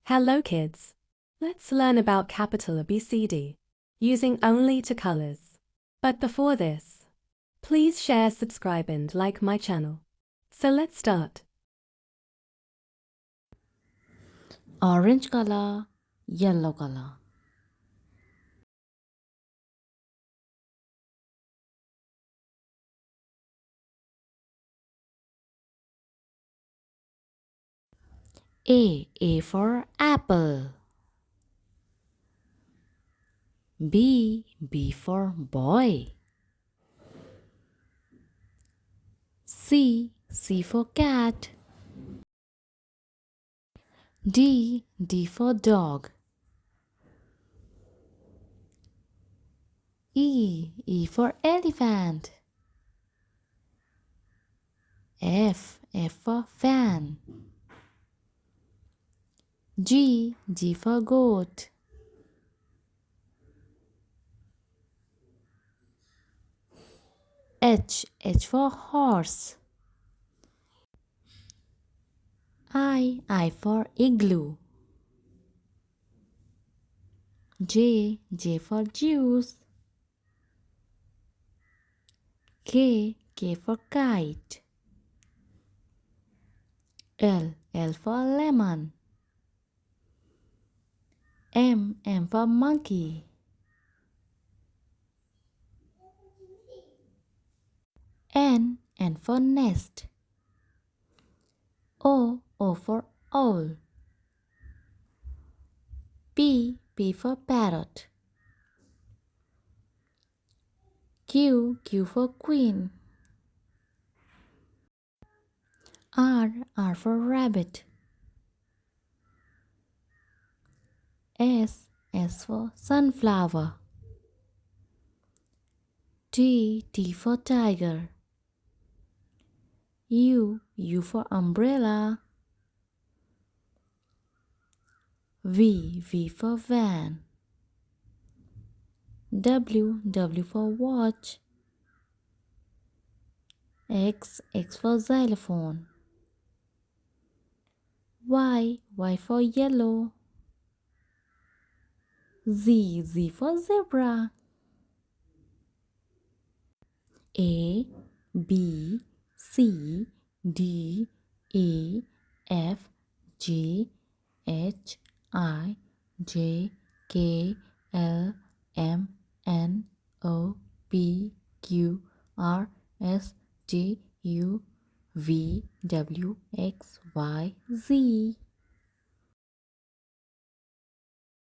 Hello kids! Let's learn about capital ABCD using only two colors. But before this, please share, subscribe and like my channel. So let's start. Orange color, yellow color. A for apple. B for boy. C for cat. D for dog. E for elephant. F for fan. G for goat. H for horse. I for igloo. J for juice. K for kite. L for lemon. M for monkey. N for nest. O for owl. P for parrot. Q for queen. R for rabbit. S for sunflower. T for tiger. U for umbrella. V for van. W for watch. X for xylophone. Y for yellow. Z for zebra. A B C D E F G H I J K L M N O P Q R S T U V W X Y Z.